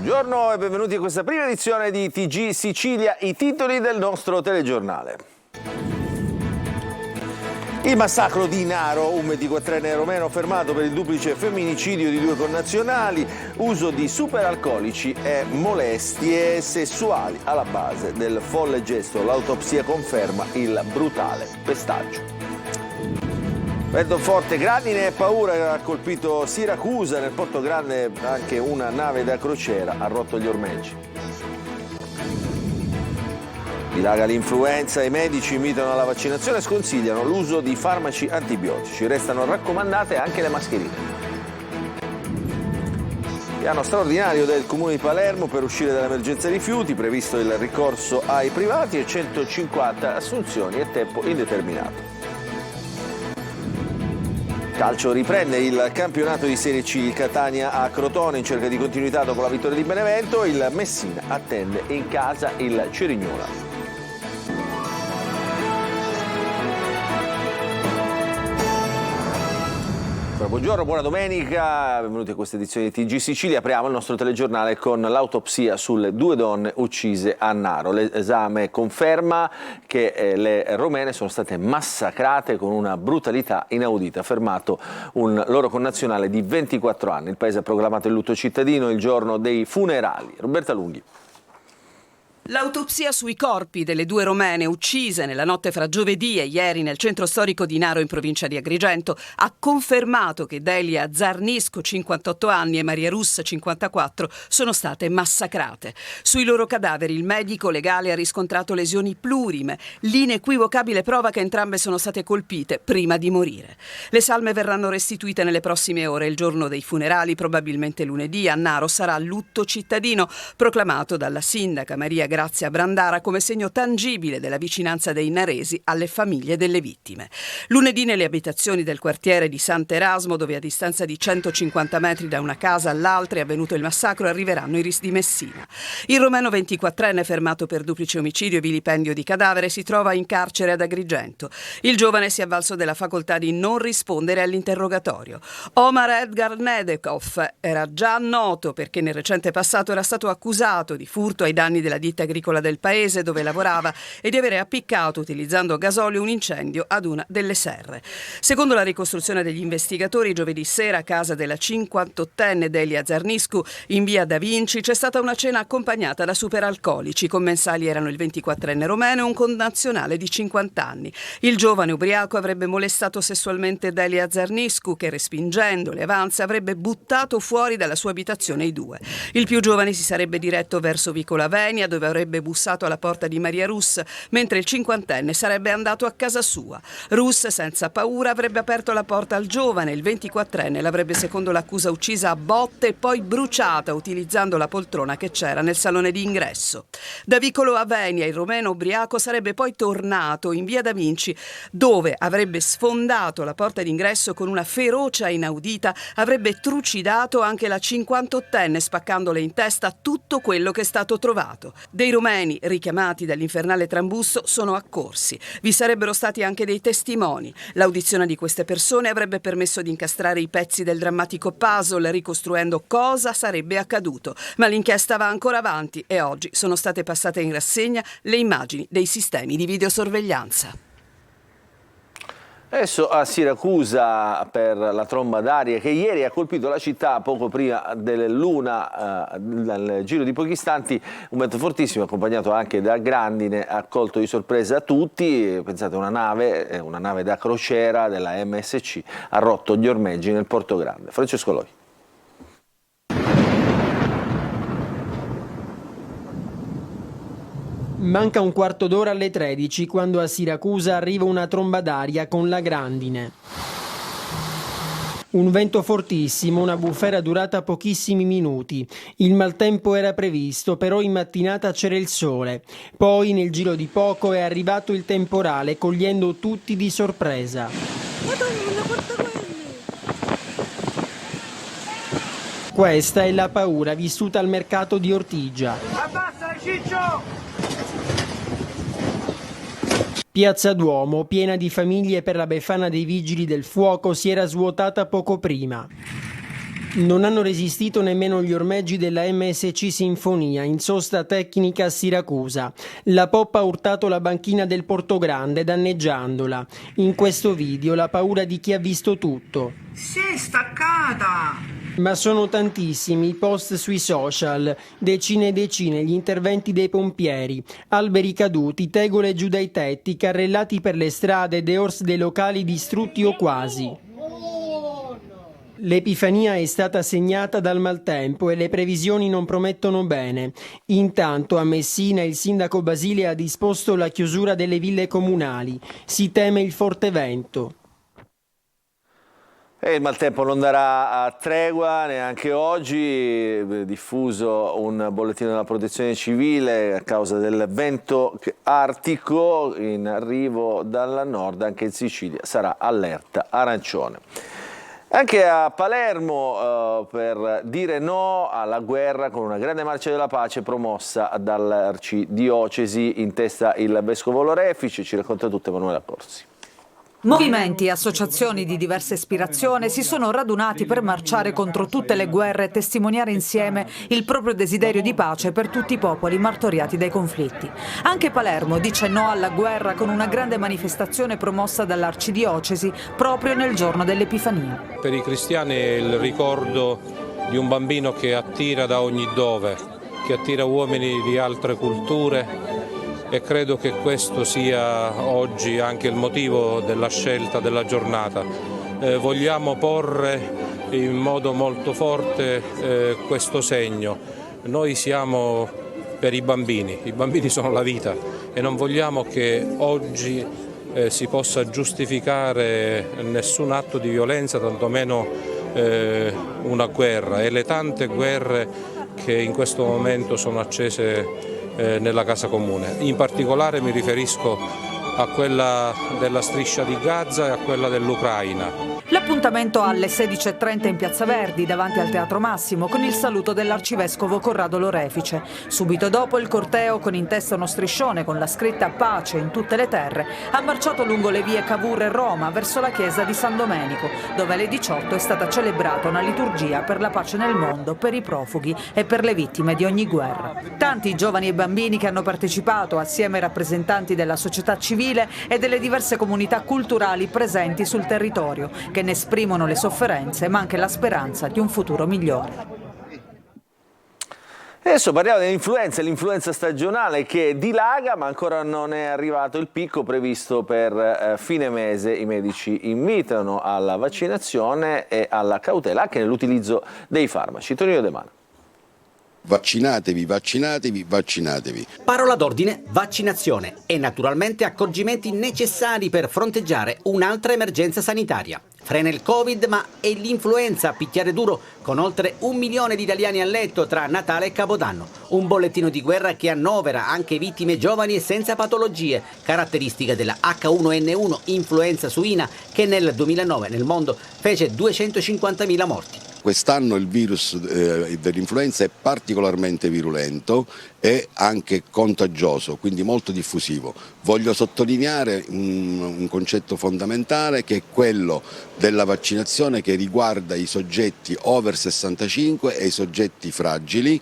Buongiorno e benvenuti a questa prima edizione di TG Sicilia, i titoli del nostro telegiornale. Il massacro di Naro, un 24enne romeno fermato per il duplice femminicidio di 2 connazionali, uso di superalcolici e molestie sessuali alla base del folle gesto. L'autopsia conferma il brutale pestaggio. Vento forte, grandine e paura ha colpito Siracusa. Nel Porto Grande anche una nave da crociera ha rotto gli ormeggi. Dilaga l'influenza, i medici invitano alla vaccinazione e sconsigliano l'uso di farmaci antibiotici. Restano raccomandate anche le mascherine. Piano straordinario del Comune di Palermo per uscire dall'emergenza rifiuti, previsto il ricorso ai privati e 150 assunzioni e tempo indeterminato. Calcio riprende il campionato di Serie C, il Catania a Crotone in cerca di continuità dopo la vittoria di Benevento, il Messina attende in casa il Cerignola. Buongiorno, buona domenica, benvenuti a questa edizione di TG Sicilia. Apriamo il nostro telegiornale con l'autopsia sulle 2 donne uccise a Naro. L'esame conferma che le romene sono state massacrate con una brutalità inaudita. Fermato un loro connazionale di 24 anni. Il paese ha proclamato il lutto cittadino, il giorno dei funerali. Roberta Lunghi. L'autopsia sui corpi delle 2 romene uccise nella notte fra giovedì e ieri nel centro storico di Naro in provincia di Agrigento ha confermato che Delia Zarnisco, 58 anni, e Maria Russa, 54, sono state massacrate. Sui loro cadaveri il medico legale ha riscontrato lesioni plurime, l'inequivocabile prova che entrambe sono state colpite prima di morire. Le salme verranno restituite nelle prossime ore. Il giorno dei funerali, probabilmente lunedì, a Naro sarà lutto cittadino, proclamato dalla sindaca Maria Grazia Brandara come segno tangibile della vicinanza dei naresi alle famiglie delle vittime. Lunedì nelle abitazioni del quartiere di Sant'Erasmo, dove a distanza di 150 metri da una casa all'altra è avvenuto il massacro, arriveranno i RIS di Messina. Il romeno 24enne fermato per duplice omicidio e vilipendio di cadavere si trova in carcere ad Agrigento. Il giovane si è avvalso della facoltà di non rispondere all'interrogatorio. Omar Edgar Nedekov era già noto perché nel recente passato era stato accusato di furto ai danni della ditta agricola del paese dove lavorava e di avere appiccato utilizzando gasolio un incendio ad una delle serre. Secondo la ricostruzione degli investigatori, giovedì sera a casa della 58enne Delia Zarniscu in via Da Vinci c'è stata una cena accompagnata da superalcolici. I commensali erano il 24enne romeno e un connazionale di 50 anni. Il giovane ubriaco avrebbe molestato sessualmente Delia Zarniscu che, respingendo le avanze, avrebbe buttato fuori dalla sua abitazione i 2. Il più giovane si sarebbe diretto verso Vicola Venia, dove avrebbe bussato alla porta di Maria Russ, mentre il 50enne sarebbe andato a casa sua. Russ, senza paura, avrebbe aperto la porta al giovane. Il 24enne l'avrebbe, secondo l'accusa, uccisa a botte e poi bruciata utilizzando la poltrona che c'era nel salone di ingresso. Da Vicolo a Venia il romeno ubriaco sarebbe poi tornato in via Da Vinci, dove avrebbe sfondato la porta d'ingresso con una ferocia inaudita, avrebbe trucidato anche la 58enne spaccandole in testa tutto quello che è stato trovato. Dei romeni richiamati dall'infernale trambusto sono accorsi. Vi sarebbero stati anche dei testimoni. L'audizione di queste persone avrebbe permesso di incastrare i pezzi del drammatico puzzle, ricostruendo cosa sarebbe accaduto. Ma l'inchiesta va ancora avanti e oggi sono state passate in rassegna le immagini dei sistemi di videosorveglianza. Adesso a Siracusa per la tromba d'aria che ieri ha colpito la città poco prima dell'1 nel giro di pochi istanti. Un vento fortissimo accompagnato anche da grandine ha colto di sorpresa tutti. Pensate, una nave da crociera della MSC ha rotto gli ormeggi nel Porto Grande. Francesco Loi. Manca un quarto d'ora alle 13 quando a Siracusa arriva una tromba d'aria con la grandine. Un vento fortissimo, una bufera durata pochissimi minuti. Il maltempo era previsto, però in mattinata c'era il sole. Poi, nel giro di poco, è arrivato il temporale, cogliendo tutti di sorpresa. Madonna, guarda quelli! Questa è la paura vissuta al mercato di Ortigia. Abbassa, Ciccio! Piazza Duomo, piena di famiglie per la Befana dei Vigili del Fuoco, si era svuotata poco prima. Non hanno resistito nemmeno gli ormeggi della MSC Sinfonia in sosta tecnica a Siracusa. La poppa ha urtato la banchina del Portogrande danneggiandola. In questo video la paura di chi ha visto tutto. Si è staccata! Ma sono tantissimi i post sui social, decine e decine gli interventi dei pompieri, alberi caduti, tegole giù dai tetti, carrellati per le strade, deors dei locali distrutti o quasi. L'Epifania è stata segnata dal maltempo e le previsioni non promettono bene. Intanto a Messina il sindaco Basile ha disposto la chiusura delle ville comunali. Si teme il forte vento. E il maltempo non darà a tregua neanche oggi, diffuso un bollettino della protezione civile a causa del vento artico in arrivo dal nord, anche in Sicilia sarà allerta arancione. Anche a Palermo per dire no alla guerra con una grande marcia della pace promossa dall'arcidiocesi, in testa il vescovo Lorefice, ci racconta tutto Emanuela Corsi. Movimenti e associazioni di diversa ispirazione si sono radunati per marciare contro tutte le guerre e testimoniare insieme il proprio desiderio di pace per tutti i popoli martoriati dai conflitti. Anche Palermo dice no alla guerra con una grande manifestazione promossa dall'arcidiocesi proprio nel giorno dell'Epifania. Per i cristiani è il ricordo di un bambino che attira da ogni dove, che attira uomini di altre culture. E credo che questo sia oggi anche il motivo della scelta della giornata. Vogliamo porre in modo molto forte questo segno. Noi siamo per i bambini sono la vita e non vogliamo che oggi si possa giustificare nessun atto di violenza, tantomeno una guerra e le tante guerre che in questo momento sono accese nella casa comune. In particolare mi riferisco a quella della striscia di Gaza e a quella dell'Ucraina. L'appuntamento alle 16:30 in Piazza Verdi, davanti al Teatro Massimo, con il saluto dell'arcivescovo Corrado Lorefice. Subito dopo il corteo, con in testa uno striscione con la scritta Pace in tutte le terre, ha marciato lungo le vie Cavour e Roma verso la chiesa di San Domenico, dove alle 18 è stata celebrata una liturgia per la pace nel mondo, per i profughi e per le vittime di ogni guerra. Tanti giovani e bambini che hanno partecipato, assieme ai rappresentanti della società civile e delle diverse comunità culturali presenti sul territorio, che ne esprimono le sofferenze ma anche la speranza di un futuro migliore. Adesso parliamo dell'influenza stagionale che dilaga, ma ancora non è arrivato il picco previsto per fine mese. I medici invitano alla vaccinazione e alla cautela anche nell'utilizzo dei farmaci. Tonino De Mano. Vaccinatevi, vaccinatevi, vaccinatevi. Parola d'ordine, vaccinazione e naturalmente accorgimenti necessari per fronteggiare un'altra emergenza sanitaria. Frena il Covid, ma è l'influenza a picchiare duro, con oltre 1 milione di italiani a letto tra Natale e Capodanno. Un bollettino di guerra che annovera anche vittime giovani e senza patologie, caratteristica della H1N1 influenza suina che nel 2009 nel mondo fece 250.000 morti. Quest'anno il virus dell'influenza è particolarmente virulento e anche contagioso, quindi molto diffusivo. Voglio sottolineare un concetto fondamentale che è quello della vaccinazione che riguarda i soggetti over 65 e i soggetti fragili.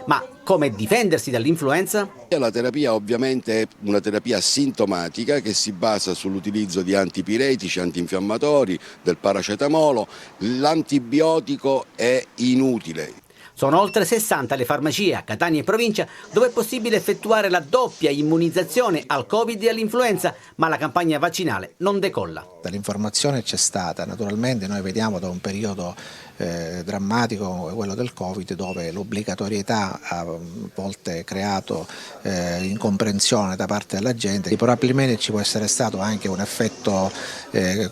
Ma come difendersi dall'influenza? La terapia ovviamente è una terapia sintomatica che si basa sull'utilizzo di antipiretici, antinfiammatori, del paracetamolo. L'antibiotico è inutile. Sono oltre 60 le farmacie a Catania e provincia dove è possibile effettuare la doppia immunizzazione al Covid e all'influenza, ma la campagna vaccinale non decolla. L'informazione c'è stata, naturalmente noi vediamo da un periodo drammatico come quello del Covid, dove l'obbligatorietà ha a volte creato incomprensione da parte della gente. Probabilmente ci può essere stato anche un effetto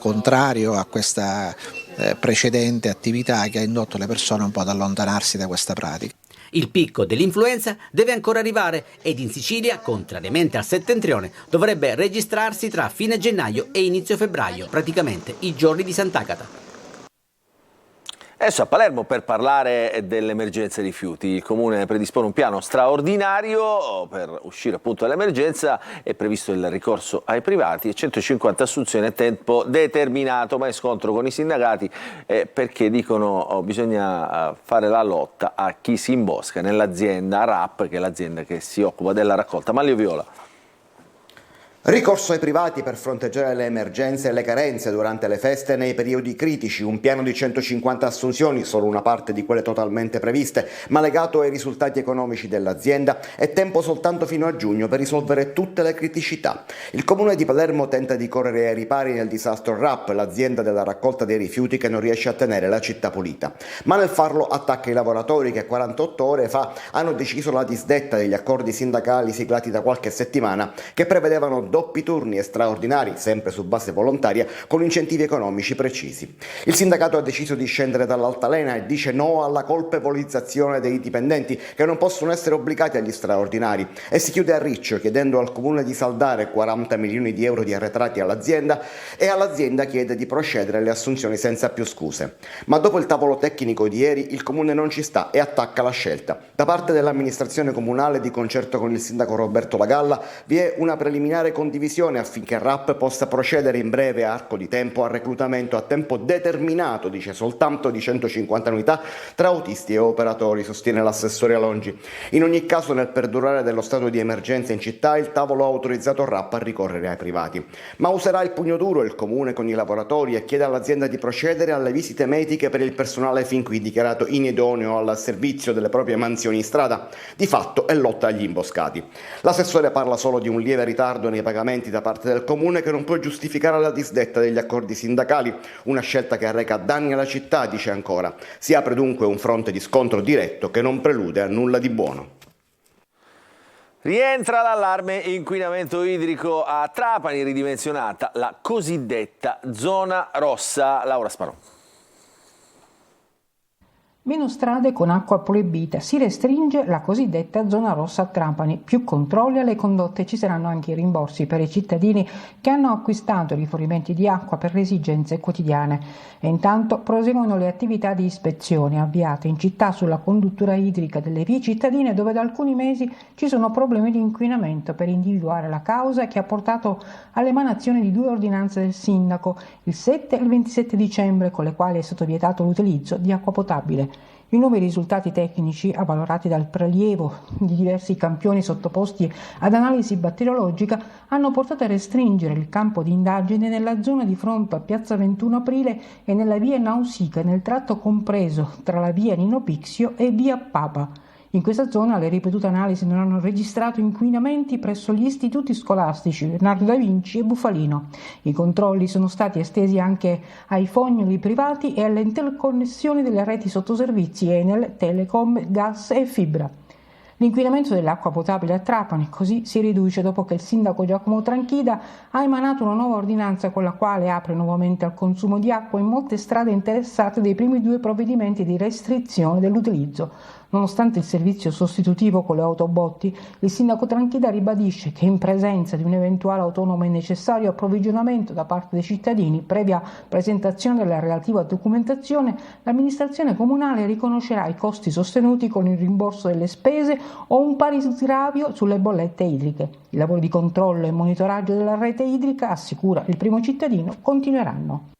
contrario a questa precedente attività che ha indotto le persone un po' ad allontanarsi da questa pratica. Il picco dell'influenza deve ancora arrivare ed in Sicilia, contrariamente al settentrione, dovrebbe registrarsi tra fine gennaio e inizio febbraio, praticamente i giorni di Sant'Agata. Adesso a Palermo per parlare dell'emergenza rifiuti. Il Comune predispone un piano straordinario per uscire appunto dall'emergenza. È previsto il ricorso ai privati e 150 assunzioni a tempo determinato, ma in scontro con i sindacati perché dicono bisogna fare la lotta a chi si imbosca nell'azienda RAP, che è l'azienda che si occupa della raccolta. Manlio Viola. Ricorso ai privati per fronteggiare le emergenze e le carenze durante le feste nei periodi critici, un piano di 150 assunzioni, solo una parte di quelle totalmente previste, ma legato ai risultati economici dell'azienda e tempo soltanto fino a giugno per risolvere tutte le criticità. Il Comune di Palermo tenta di correre ai ripari nel disastro RAP, l'azienda della raccolta dei rifiuti che non riesce a tenere la città pulita. Ma nel farlo attacca i lavoratori che 48 ore fa hanno deciso la disdetta degli accordi sindacali siglati da qualche settimana che prevedevano doppi turni e straordinari, sempre su base volontaria, con incentivi economici precisi. Il sindacato ha deciso di scendere dall'altalena e dice no alla colpevolizzazione dei dipendenti che non possono essere obbligati agli straordinari e si chiude a riccio chiedendo al Comune di saldare 40 milioni di euro di arretrati all'azienda e all'azienda chiede di procedere alle assunzioni senza più scuse. Ma dopo il tavolo tecnico di ieri il Comune non ci sta e attacca la scelta. Da parte dell'amministrazione comunale, di concerto con il sindaco Roberto Lagalla, vi è una preliminare condivisione affinché RAP possa procedere in breve arco di tempo al reclutamento a tempo determinato, dice soltanto, di 150 unità tra autisti e operatori, sostiene l'assessore Alongi. In ogni caso, nel perdurare dello stato di emergenza in città, il tavolo ha autorizzato RAP a ricorrere ai privati. Ma userà il pugno duro il Comune con i lavoratori e chiede all'azienda di procedere alle visite mediche per il personale fin qui dichiarato inidoneo al servizio delle proprie mansioni in strada. Di fatto è lotta agli imboscati. L'assessore parla solo di un lieve ritardo nei pagamenti da parte del Comune che non può giustificare la disdetta degli accordi sindacali, una scelta che arreca danni alla città, dice ancora. Si apre dunque un fronte di scontro diretto che non prelude a nulla di buono. Rientra l'allarme inquinamento idrico a Trapani, ridimensionata la cosiddetta zona rossa. Laura Sparò. Meno strade con acqua proibita, si restringe la cosiddetta zona rossa a Trapani, più controlli alle condotte, ci saranno anche i rimborsi per i cittadini che hanno acquistato rifornimenti di acqua per le esigenze quotidiane. E intanto proseguono le attività di ispezione avviate in città sulla conduttura idrica delle vie cittadine, dove da alcuni mesi ci sono problemi di inquinamento, per individuare la causa che ha portato all'emanazione di 2 ordinanze del sindaco, il 7 e il 27 dicembre, con le quali è stato vietato l'utilizzo di acqua potabile. I nuovi risultati tecnici, avvalorati dal prelievo di diversi campioni sottoposti ad analisi batteriologica, hanno portato a restringere il campo di indagine nella zona di fronte a Piazza 21 Aprile e nella via Nausica, nel tratto compreso tra la via Nino Pixio e via Papa. In questa zona le ripetute analisi non hanno registrato inquinamenti presso gli istituti scolastici Leonardo da Vinci e Bufalino. I controlli sono stati estesi anche ai fognoli privati e alle interconnessioni delle reti sottoservizi Enel, Telecom, Gas e Fibra. L'inquinamento dell'acqua potabile a Trapani così si riduce dopo che il sindaco Giacomo Tranchida ha emanato una nuova ordinanza con la quale apre nuovamente al consumo di acqua in molte strade interessate dai primi 2 provvedimenti di restrizione dell'utilizzo. Nonostante il servizio sostitutivo con le autobotti, il sindaco Tranchida ribadisce che in presenza di un eventuale autonomo e necessario approvvigionamento da parte dei cittadini, previa presentazione della relativa documentazione, l'amministrazione comunale riconoscerà i costi sostenuti con il rimborso delle spese o un pari sgravio sulle bollette idriche. I lavori di controllo e monitoraggio della rete idrica, assicura il primo cittadino, continueranno.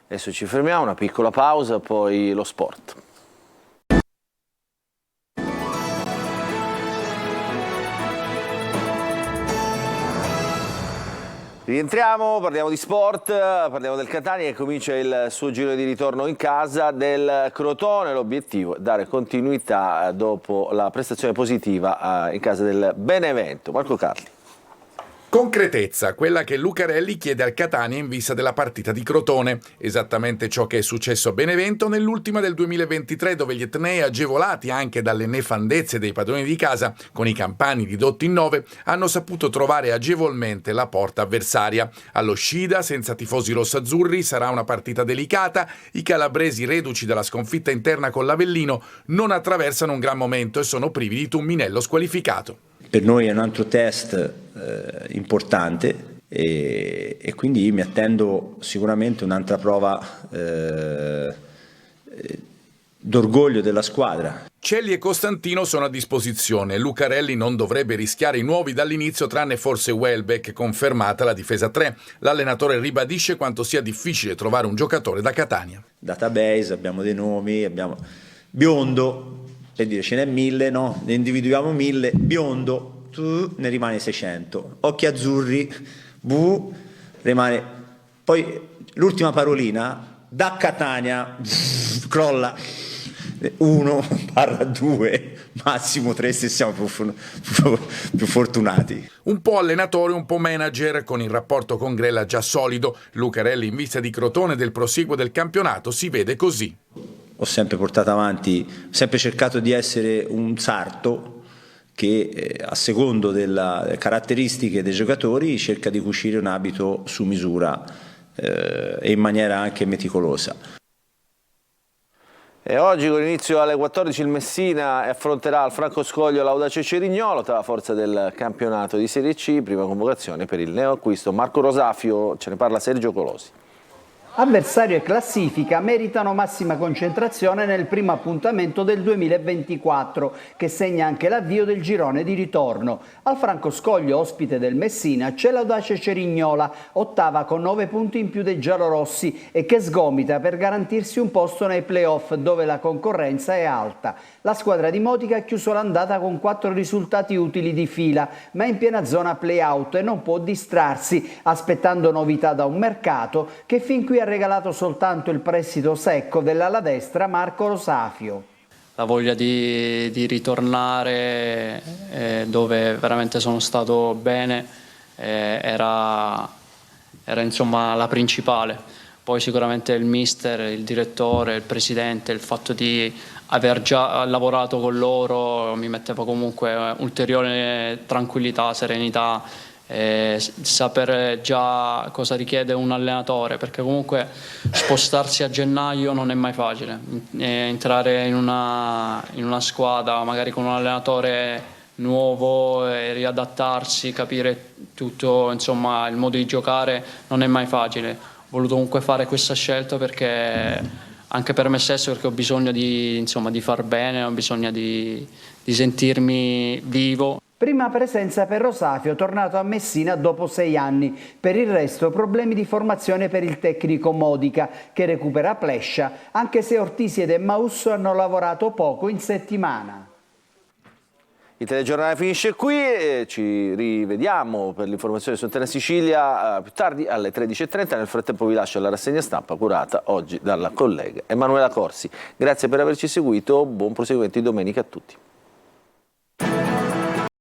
Adesso ci fermiamo, una piccola pausa, poi lo sport. Rientriamo, parliamo di sport, parliamo del Catania che comincia il suo giro di ritorno in casa del Crotone. L'obiettivo è dare continuità dopo la prestazione positiva in casa del Benevento. Marco Carli. Concretezza, quella che Lucarelli chiede al Catania in vista della partita di Crotone. Esattamente ciò che è successo a Benevento nell'ultima del 2023, dove gli etnei, agevolati anche dalle nefandezze dei padroni di casa, con i campani ridotti in 9, hanno saputo trovare agevolmente la porta avversaria. Allo Scida, senza tifosi rossazzurri, sarà una partita delicata. I calabresi, reduci dalla sconfitta interna con l'Avellino, non attraversano un gran momento e sono privi di Tumminello squalificato. Per noi è un altro test importante e quindi mi attendo sicuramente un'altra prova d'orgoglio della squadra. Celli e Costantino sono a disposizione. Lucarelli non dovrebbe rischiare i nuovi dall'inizio, tranne forse Welbeck, confermata la difesa 3. L'allenatore ribadisce quanto sia difficile trovare un giocatore da Catania. Database, abbiamo dei nomi, abbiamo Biondo, per dire ce n'è 1000, no? Ne individuiamo 1000, Biondo, ne rimane 600. Occhi azzurri, rimane. Poi l'ultima parolina, da Catania, crolla. 1/2, massimo 3 se siamo più fortunati. Un po' allenatore, un po' manager, con il rapporto con Grella già solido. Lucarelli in vista di Crotone del proseguo del campionato si vede così. Ho sempre portato avanti, ho sempre cercato di essere un sarto che a secondo delle caratteristiche dei giocatori cerca di cucire un abito su misura e in maniera anche meticolosa. E oggi con inizio alle 14 il Messina affronterà al Franco Scoglio l'Audace Cerignola tra la forza del campionato di Serie C, prima convocazione per il neoacquisto Marco Rosafio, ce ne parla Sergio Colosi. Avversario e classifica meritano massima concentrazione nel primo appuntamento del 2024, che segna anche l'avvio del girone di ritorno. Al Franco Scoglio, ospite del Messina, c'è l'Audace Cerignola, ottava con 9 punti in più dei giallorossi e che sgomita per garantirsi un posto nei play-off dove la concorrenza è alta. La squadra di Motica ha chiuso l'andata con 4 risultati utili di fila, ma è in piena zona play-out e non può distrarsi, aspettando novità da un mercato che fin qui ha regalato soltanto il prestito secco dell'ala destra Marco Rosafio. La voglia di ritornare dove veramente sono stato bene era insomma la principale. Poi sicuramente il mister, il direttore, il presidente, il fatto di aver già lavorato con loro mi metteva comunque ulteriore tranquillità, serenità, sapere già cosa richiede un allenatore, perché comunque spostarsi a gennaio non è mai facile, entrare in una squadra magari con un allenatore nuovo e riadattarsi, capire tutto, insomma il modo di giocare non è mai facile. Ho voluto comunque fare questa scelta perché anche per me stesso, perché ho bisogno di far bene, ho bisogno di sentirmi vivo. Prima presenza per Rosafio, tornato a Messina dopo 6 anni. Per il resto problemi di formazione per il tecnico Modica, che recupera Plescia, anche se Ortisi ed Emmausso hanno lavorato poco in settimana. Il telegiornale finisce qui e ci rivediamo per l'informazione su Antena Sicilia più tardi alle 13:30. Nel frattempo vi lascio la rassegna stampa curata oggi dalla collega Emanuela Corsi. Grazie per averci seguito, buon proseguimento di domenica a tutti.